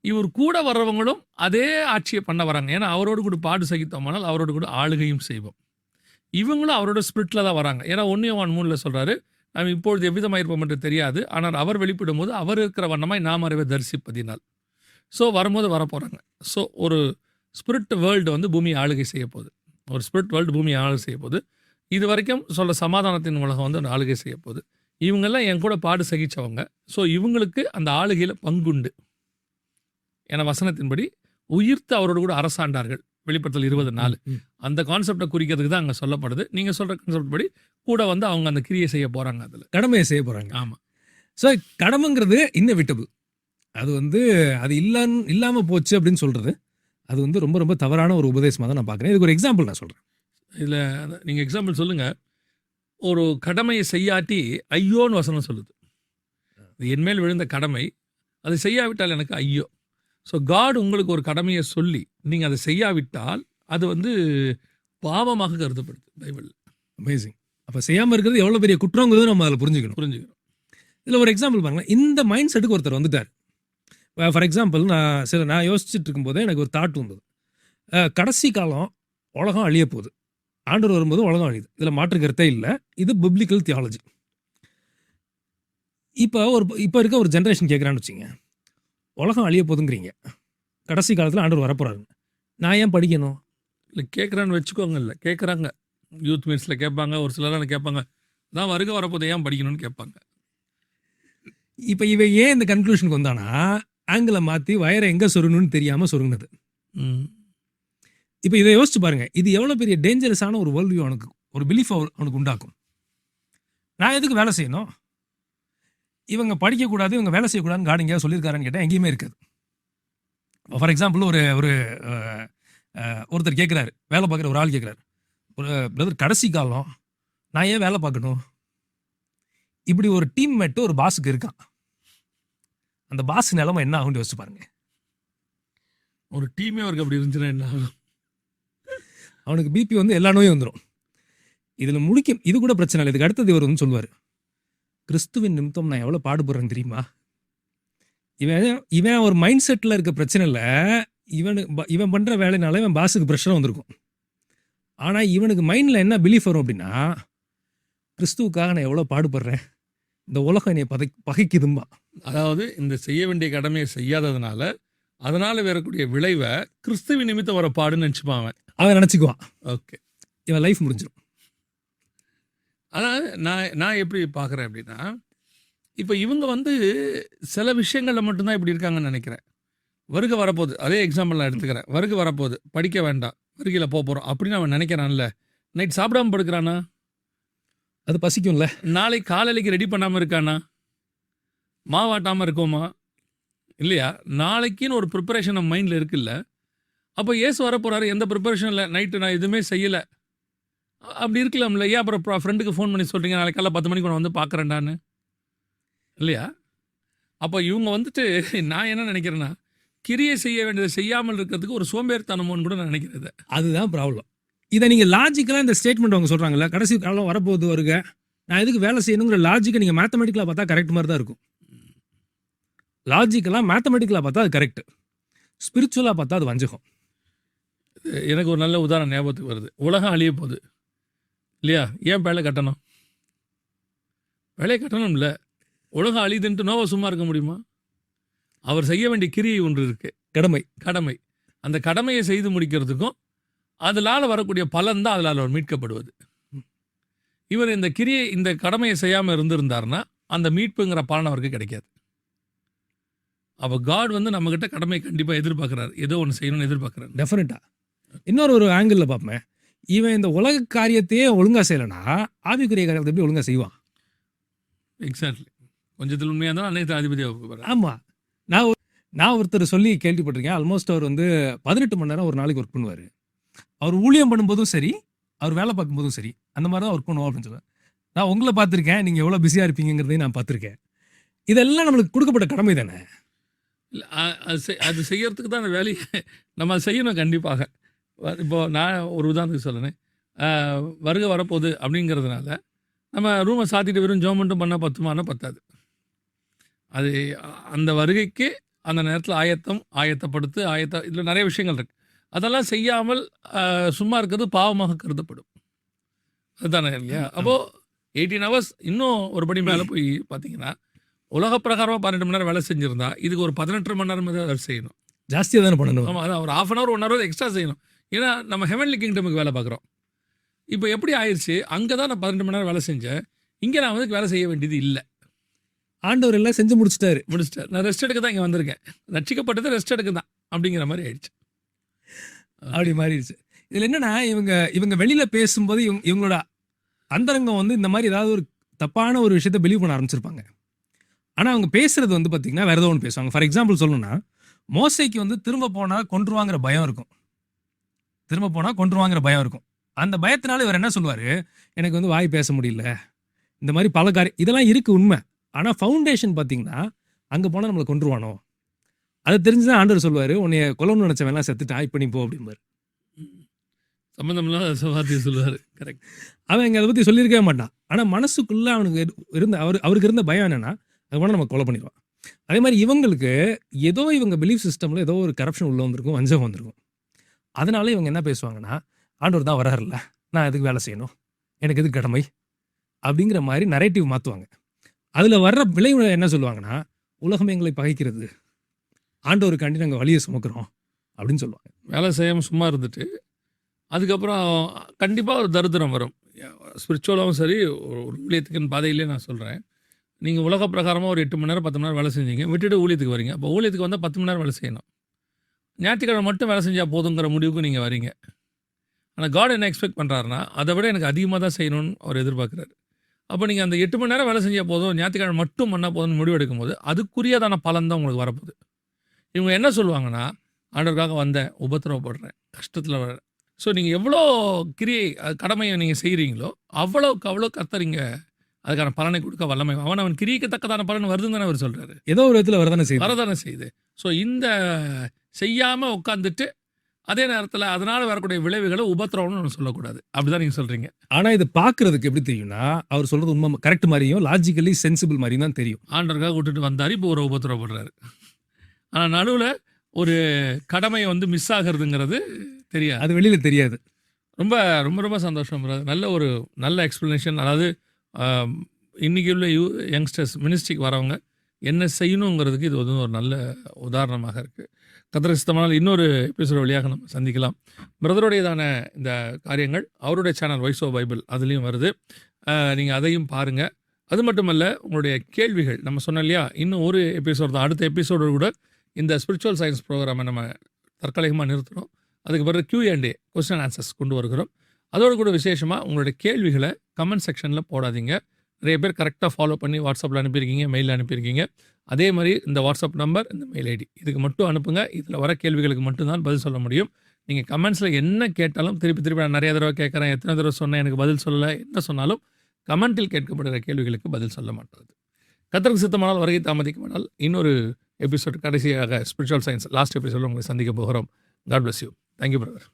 இவர் கூட வர்றவங்களும் அதே ஆட்சியை பண்ண வராங்க. ஏன்னா அவரோடு கூட பாடு சகித்தோமானால் அவரோடு கூட ஆளுகையும் செய்வோம். இவங்களும் அவரோட ஸ்பிரிட்டில் தான் வராங்க. ஏன்னா 1 யோவான் 3 சொல்கிறாரு, நாம் இப்பொழுது எவ்விதமாக இருப்போம் என்று தெரியாது, ஆனால் அவர் வெளிப்படும் போது அவர் இருக்கிற வண்ணமாய் நாம் அறிவை தரிசிப்பதினால். ஸோ வரும்போது வரப்போகிறாங்க. ஸோ ஒரு ஸ்பிரிட் வேர்ல்டு வந்து பூமியை ஆளுகை செய்ய போகுது. ஒரு ஸ்பிரிட் வேர்ல்டு பூமியை ஆளுகை செய்ய போகுது. இது வரைக்கும் சொல்ல சமாதானத்தின் உலகம் வந்து ஆளுகை செய்ய போகுது. இவங்கெல்லாம் என் கூட பாடு சகிச்சவங்க. ஸோ இவங்களுக்கு அந்த ஆளுகையில் பங்குண்டு. என வசனத்தின்படி உயிர்த்து அவரோடு கூட அரசாண்டார்கள். வெளிப்படுத்தல் 20:4 அந்த கான்செப்டை குறிக்கிறதுக்கு தான் அங்கே சொல்லப்படுது. நீங்கள் சொல்கிற கான்செப்ட் படி கூட வந்து அவங்க அந்த கிரியை செய்ய போகிறாங்க, அதில் கடமையை செய்ய போகிறாங்க. ஆமாம். ஸோ கடமைங்கிறது இன்னெவிட்டபிள். அது வந்து அது இல்லாமல் போச்சு அப்படின்னு சொல்கிறது அது வந்து ரொம்ப ரொம்ப தவறான ஒரு உபதேசமாக தான் நான் பார்க்குறேன். இதுக்கு ஒரு எக்ஸாம்பிள் நான் சொல்கிறேன். இதில் நீங்கள் எக்ஸாம்பிள் சொல்லுங்கள். ஒரு கடமையை செய்யாட்டி ஐயோன்னு வசனம் சொல்லுது. இது என்மேல் விழுந்த கடமை, அதை செய்யாவிட்டால் எனக்கு ஐயோ. ஸோ காட் உங்களுக்கு ஒரு கடமையை சொல்லி நீங்கள் அதை செய்யாவிட்டால் அது வந்து பாவமாக கருதப்படுது பைபிளில். அமேசிங். அப்போ செய்யாமல் இருக்கிறது எவ்வளோ பெரிய குற்றங்கிறது நம்ம அதில் புரிஞ்சுக்கணும். இதில் ஒரு எக்ஸாம்பிள் பாருங்களேன். இந்த மைண்ட் செட்டுக்கு ஒருத்தர் வந்துட்டார். ஃபார் எக்ஸாம்பிள் நான் யோசிச்சுட்டு இருக்கும்போதே எனக்கு ஒரு தாட் வந்தது. கடைசி காலம் உலகம் அழிய போகுது, ஆண்டவர் வரும்போது உலகம் அழியுது, இதில் மாற்று கருத்தே இல்லை. இது பிப்ளிக்கல் தியாலஜி. இப்போ இருக்க ஒரு ஜென்ரேஷன் கேட்குறான்னு வச்சுங்க, உலகம் அழிய போகுதுங்கிறீங்க, கடைசி காலத்தில் ஆண்டவர் வரப்போறாருங்க, நான் ஏன் படிக்கணும்? இல்லை கேட்குறான்னு வச்சுக்கோங்க. இல்லை கேட்குறாங்க, யூத் மீட்ஸில் கேட்பாங்க, ஒரு சிலரான கேட்பாங்க, நான் வருகை வரப்போது ஏன் படிக்கணும்னு கேட்பாங்க. இப்போ இவன் ஏன் இந்த கன்க்ளூஷனுக்கு வந்தானா, ஆங்கிளை மாற்றி வயரை எங்கே சொருகணும்னு தெரியாமல் சொருங்கினது. இப்போ இதை யோசிச்சு பாருங்க, இது எவ்வளோ பெரிய டேஞ்சரஸான ஒரு வேர்ல்ட் வியூ அவனுக்கு, ஒரு பிலீஃப் அவனுக்கு உண்டாக்கும். நான் எதுக்கு வேலை செய்யணும், இவங்க படிக்கக்கூடாது, இவங்க வேலை செய்யக்கூடாதுன்னு காட் எங்கேயாவது சொல்லியிருக்காருன்னு கேட்டால் எங்கேயுமே இருக்காது. ஃபார் எக்ஸாம்பிள் ஒருத்தர் கேட்குறாரு, வேலை பார்க்குற ஒரு ஆள் கேட்குறாரு, ஒரு பிரதர் கடைசி காலம் நான் ஏன் வேலை பார்க்கணும்? இப்படி ஒரு டீம்மேட்டு ஒரு பாஸுக்கு இருக்கான். அந்த பாஸ் நிலைமை என்ன ஆகும்னு யோசிச்சு பாருங்க. ஒரு டீமே அவருக்கு அப்படி இருந்துச்சுன்னா என்ன ஆகும்? அவனுக்கு பிபி வந்து எல்லா நோயும் வந்துடும். இதில் இது கூட பிரச்சனை இல்லை. இதுக்கு அடுத்தது இவர் வந்து சொல்லுவார், கிறிஸ்துவின் நிமித்தம் நான் எவ்வளோ பாடுபடுறேன் தெரியுமா? இவன் ஒரு மைண்ட் செட்டில் இருக்க பிரச்சனை இல்லை. இவன் பண்ணுற வேலைனால இவன் பாஸுக்கு ப்ரெஷராக வந்திருக்கும். ஆனால் இவனுக்கு மைண்டில் என்ன பிலீஃப் வரும் அப்படின்னா, கிறிஸ்துவுக்காக நான் எவ்வளோ பாடுபடுறேன், இந்த உலகம் என்னை பகைக்குதும்பா. அதாவது இந்த செய்ய வேண்டிய கடமையை செய்யாததுனால அதனால வரக்கூடிய விளைவை கிறிஸ்துவின் நிமித்தம் வர பாடுன்னு நினச்சிப்பான் அவன் நினச்சிக்குவான். ஓகே, இவன் லைஃப் முடிஞ்சிடும். அதாவது நான் எப்படி பார்க்குறேன் அப்படின்னா, இப்போ இவங்க வந்து சில விஷயங்களில் மட்டும்தான் இப்படி இருக்காங்கன்னு நினைக்கிறேன். வருகை வரப்போகுது, அதே எக்ஸாம்பிள் நான் எடுத்துக்கிறேன். வருகை வரப்போகுது, படிக்க வேண்டாம், வருகையில் போகிறோம் அப்படின்னு அவன் நினைக்கிறான்ல. நைட் சாப்பிடாம படுக்கிறானா? அது பசிக்கும்ல. நாளைக்கு காலையிலைக்கு ரெடி பண்ணாமல் இருக்கானா? மாவாட்டாமல் இருக்கோமா? இல்லையா? நாளைக்குன்னு ஒரு ப்ரிப்பரேஷன் நம்ம மைண்டில் இருக்குல்ல. அப்போ ஏசு வரப்போகிறாரு, எந்த ப்ரிப்பரேஷன் இல்லை, நைட்டு நான் எதுவுமே செய்யலை, அப்படி இருக்கலாம்ல. ஏன் அப்புறம் ஃப்ரெண்டுக்கு ஃபோன் பண்ணி சொல்கிறீங்க நாளைக்கு காலைல 10 மணிக்கு நான் வந்து பார்க்குறேன்டான்னு? இல்லையா? அப்போ இவங்க வந்துட்டு நான் என்ன நினைக்கிறேன்னா, கிரியை செய்ய வேண்டியதை செய்யாமல் இருக்கிறதுக்கு ஒரு சோம்பேறித்தனமோன்னு கூட நான் நினைக்கிறது. அதுதான் ப்ராப்ளம். இதை நீங்கள் லாஜிக்கலாக இந்த ஸ்டேட்மெண்ட் அவங்க சொல்கிறாங்கல்ல, கடைசி காலம் வரப்போகுது வருக, நான் எதுக்கு வேலை செய்யணுங்கிற லாஜிக்கை நீங்கள் மேத்தமெட்டிக்கலாக பார்த்தா கரெக்ட் மாதிரி தான் இருக்கும். லாஜிக்கலாக மேத்தமெட்டிக்கலாக பார்த்தா அது கரெக்டு, ஸ்பிரிச்சுவலாக பார்த்தா அது வஞ்சகம். எனக்கு ஒரு நல்ல உதாரணம் ஞாபகத்துக்கு வருது. உலகம் அழிய போகுது இல்லையா? ஏன் வேலை கட்டணும்? வேலையை கட்டணும் இல்லை. உலகம் அழியுதுன்ட்டு நோவா சும்மா இருக்க முடியுமா? அவர் செய்ய வேண்டிய கிரியை ஒன்று இருக்கு, கடமை. அந்த கடமையை செய்து முடிக்கிறதுக்கும் அதனால் வரக்கூடிய பலன் தான் அதனால் அவர் மீட்கப்படுவது. இவர் இந்த கடமையை செய்யாமல் இருந்திருந்தார்னா அந்த மீட்புங்கிற பலன் அவருக்கு கிடைக்காது. அப்போ காட் வந்து நம்மக்கிட்ட கடமை கண்டிப்பாக எதிர்பார்க்குறாரு, ஏதோ ஒன்று செய்யணும்னு எதிர்பார்க்குறாரு. டெஃபினட்டா. இன்னொரு ஒரு ஆங்கிளில் பார்ப்பேன், இவன் இந்த உலக காரியத்தையே ஒழுங்காக செய்யலைன்னா ஆவிக்குரிய காரியத்தை எப்படி ஒழுங்காக செய்வான்? எக்ஸாக்ட்லி. கொஞ்சத்தில் உண்மையாக இருந்தாலும் அன்னைக்கு அதிபதியாக. ஆமாம். நான் ஒருத்தர் சொல்லி கேள்விப்பட்டிருக்கேன். ஆல்மோஸ்ட் அவர் வந்து 18 மணி நேரம் ஒரு நாளைக்கு ஒர்க் பண்ணுவார். அவர் ஊழியம் பண்ணும்போதும் சரி, அவர் வேலை பார்க்கும்போதும் சரி, அந்த மாதிரி தான் ஒர்க் பண்ணுவோம் அப்படின்னு சொல்லுவேன். நான் உங்களை பார்த்துருக்கேன், நீங்கள் எவ்வளோ பிஸியாக இருப்பீங்கிறதையும் நான் பார்த்துருக்கேன். இதெல்லாம் நம்மளுக்கு கொடுக்கப்பட்ட கடமை தானே. இல்லை, அது செய்யறதுக்கு தான் அந்த வேலையை நம்ம அதை செய்யணும் கண்டிப்பாக. இப்போது நான் ஒரு உதாரணத்துக்கு சொல்லுறேன், வருகை வரப்போகுது அப்படிங்கிறதுனால நம்ம ரூமை சாத்திட்டு வெறும் ஜோம் மட்டும் பண்ணால் பத்துமானா பத்தாது. அது அந்த வருகைக்கு அந்த நேரத்தில் ஆயத்தப்படுத்து இதில் நிறைய விஷயங்கள் இருக்குது. அதெல்லாம் செய்யாமல் சும்மா இருக்கிறது பாவமாக கருதப்படும். அதுதானே இல்லையா? அப்போது 18 ஹவர்ஸ் இன்னும் ஒருபடி மேலே போய் பார்த்தீங்கன்னா, உலக பிரகாரமாக 12 மணி நேரம் வேலை செஞ்சுருந்தா இதுக்கு ஒரு 18 மணி நேரம் வேலை செய்யணும். ஜாஸ்தியாக தானே பண்ணணும். ஆமாம், அதான் ஒரு 1/2 அன் ஹவர் 1 ஹவர் எக்ஸ்ட்ரா செய்யணும். ஏன்னா நம்ம ஹெவன்லி கிங்டமுக்கு வேலை பார்க்குறோம். இப்போ எப்படி ஆயிடுச்சு, அங்கே தான் நான் 12 மணி நேரம் வேலை செஞ்சேன், இங்கே நான் வந்து வேலை செய்ய வேண்டியது இல்லை. ஆண்டவர் எல்லாம் செஞ்சு முடிச்சிட்டாரு. நான் ரெஸ்ட் எடுக்க தான் இங்கே வந்திருக்கேன், ரட்சிக்கப்பட்டது ரெஸ்ட் எடுக்க தான் அப்படிங்கிற மாதிரி ஆயிடுச்சு. அப்படி மாறிடுச்சு. இதில் என்னன்னா, இவங்க வெளியில் பேசும்போது இவங்களோட அந்தரங்கம் வந்து இந்த மாதிரி ஏதாவது ஒரு தப்பான ஒரு விஷயத்தை பிலீவ் பண்ண ஆரம்பிச்சிருப்பாங்க. ஆனால் அவங்க பேசுறது வந்து பார்த்தீங்கன்னா வேறு ஏதோ ஒன்று பேசுவாங்க. ஃபார் எக்ஸாம்பிள் சொல்லணும்னா, மோசைக்கு வந்து திரும்ப போனால் கொன்றுவாங்கிற பயம் இருக்கும். அந்த பயத்தினால இவர் என்ன சொல்லுவார், எனக்கு வந்து வாய் பேச முடியல, இந்த மாதிரி பல காரியம் இதெல்லாம் இருக்குது உண்மை. ஆனால் ஃபவுண்டேஷன் பார்த்தீங்கன்னா அங்கே போனால் நம்மளை கொன்றுவானோ அதை தெரிஞ்சு தான் ஆண்டவர் சொல்லுவார், உன்னைய கொல்லணும்னு நினச்சவெல்லாம் செத்துட்டான், இப்போ நீ போ அப்படிம்பார். சம்மந்தம்லாம் வார்த்தையை சொல்லுவார். கரெக்ட். அவன் இங்கே அதை பற்றி சொல்லியிருக்கவே மாட்டான். ஆனால் மனசுக்குள்ளே அவனுக்கு அவருக்கு இருந்த பயம் என்னென்னா, அது போனால் நம்ம கொலை பண்ணிடுவான். அதே மாதிரி இவங்களுக்கு ஏதோ இவங்க பிலீஃப் சிஸ்டமில் ஏதோ ஒரு கரப்ஷன் உள்ளே வந்திருக்கும், வஞ்சகம் வந்திருக்கும். அதனால இவங்க என்ன பேசுவாங்கன்னா, ஆண்டவர் தான் வராருல்ல, நான் எதுக்கு வேலை செய்யணும், எனக்கு எதுக்கு கடமை அப்படிங்கிற மாதிரி நரேட்டிவ் மாற்றுவாங்க. அதில் வர்ற விளைவு என்ன சொல்லுவாங்கன்னா, உலகம் எங்களை பகைக்கிறது, ஆண்டவருக்காண்டி நாங்கள் வழியை சுமக்கிறோம் அப்படின்னு சொல்லுவாங்க. வேலை செய்யாமல் சும்மா இருந்துட்டு அதுக்கப்புறம் கண்டிப்பாக ஒரு தரித்திரம் வரும். ஸ்பிரிச்சுவலாகவும் சரி, ஒரு ஊழியத்துக்குன்னு பாதையிலே நான் சொல்கிறேன். நீங்கள் உலக பிரகாரமாக ஒரு 8 மணி நேரம் 10 மணி நேரம் வேலை செஞ்சீங்க, விட்டுட்டு ஊழியத்துக்கு வரீங்க. அப்போ ஊழியத்துக்கு வந்தால் 10 மணி நேரம் வேலை செய்யணும். ஞாயிற்றுக்கிழமை மட்டும் வேலை செஞ்சால் போதுங்கிற முடிவுக்கு நீங்கள் வரீங்க. ஆனால் காட் என்ன எக்ஸ்பெக்ட் பண்ணுறாருன்னா, அதை விட எனக்கு அதிகமாக தான் செய்யணும்னு அவர் எதிர்பார்க்குறாரு. அப்போ நீங்கள் அந்த 8 மணி நேரம் வேலை செஞ்சால் போதும், ஞாயிற்றுக்கிழமை மட்டும் பண்ணால் போதும்னு முடிவு எடுக்கும்போது அதுக்குரியதான பலன் தான் உங்களுக்கு வரப்போகுது. இவங்க என்ன சொல்லுவாங்கன்னா, ஆண்டவருக்காக வந்தேன், உபத்திரவப்படுறேன், கஷ்டத்தில் வரேன். ஸோ நீங்கள் எவ்வளோ கடமையை நீங்கள் செய்கிறீங்களோ அவ்வளோக்கு அவ்வளோ கர்த்தரிங்க அதுக்கான பலனை கொடுக்க வல்லமை. அவன் கிரியைக்கு தக்கதான பலன் வருதுன்னு தானே அவர் சொல்கிறாரு. ஏதோ ஒரு விதத்தில் வரதானே செய்யுது. ஸோ இந்த செய்யாமல் உட்காந்துட்டு அதே நேரத்தில் அதனால் வரக்கூடிய விளைவுகளை உபத்திரவம்னு நம்ம சொல்லக்கூடாது. அப்படிதான் நீங்கள் சொல்கிறீங்க. ஆனால் இது பார்க்குறதுக்கு எப்படி தெரியும்னா, அவர் சொல்கிறது உண்மை கரெக்ட் மாதிரியும் லாஜிக்கலி சென்சிபிள் மாதிரியும் தான் தெரியும். ஆண்டவருக்காக விட்டுட்டு வந்தார், இப்போ ஒரு உபத்திரவப்படுறாரு. ஆனால் நடுவில் ஒரு கடமையை வந்து மிஸ் ஆகிறதுங்கிறது தெரியாது, அது வெளியில் தெரியாது. ரொம்ப ரொம்ப ரொம்ப சந்தோஷம். நல்ல எக்ஸ்ப்ளனேஷன். அதாவது இன்றைக்கி உள்ள யங்ஸ்டர்ஸ் மினிஸ்ட்ரிக்கு வரவங்க என்ன செய்யணுங்கிறதுக்கு இது வந்து ஒரு நல்ல உதாரணமாக இருக்குது. கர்த்தருக்கு சித்தமானால் இன்னொரு எபிசோட் வழியாக நம்ம சந்திக்கலாம். பிரதருடையதான இந்த காரியங்கள் அவருடைய சேனல் வாய்ஸ் ஆஃப் பைபிள் அதுலேயும் வருது, நீங்கள் அதையும் பாருங்கள். அது மட்டுமல்ல, உங்களுடைய கேள்விகள் நம்ம சொன்னோம் இல்லையா, இன்னும் ஒரு எபிசோட் தான், அடுத்த எபிசோடு கூட இந்த ஸ்பிரிச்சுவல் சயின்ஸ் ப்ரோக்ராமை நம்ம தற்காலிகமாக நிறுத்துகிறோம். அதுக்கு பிறகு Q&A கொஸ்டின் ஆன்சர்ஸ் கொண்டு வருகிறோம். அதோடு கூட விசேஷமாக உங்களுடைய கேள்விகளை கமெண்ட் செக்ஷனில் போடாதீங்க. நிறைய பேர் கரெக்டாக ஃபாலோ பண்ணி வாட்ஸ்அப்பில் அனுப்பியிருக்கீங்க, மெயிலில் அனுப்பியிருக்கீங்க. அதே மாதிரி இந்த வாட்ஸ்அப் நம்பர், இந்த மெயில் ஐடி இதுக்கு மட்டும் அனுப்புங்க. இதில் வர கேள்விகளுக்கு மட்டும்தான் பதில் சொல்ல முடியும். நீங்கள் கமெண்ட்ஸில் என்ன கேட்டாலும் திருப்பி நான் நிறைய தடவை கேட்குறேன், எத்தனை தடவை சொன்னேன், எனக்கு பதில் சொல்லலை, என்ன சொன்னாலும் கமெண்ட்டில் கேட்கப்படுகிற கேள்விகளுக்கு பதில் சொல்ல மாட்டது. கர்த்தருக்கு சித்தமானால் வருகை தாமதிக்குமானால் இன்னொரு எபிசோட் கடைசியாக ஸ்பிரிச்சுவல் சயின்ஸ் லாஸ்ட் எபிசோடில் உங்களை சந்திக்க போகிறோம். God bless you. Thank you brother.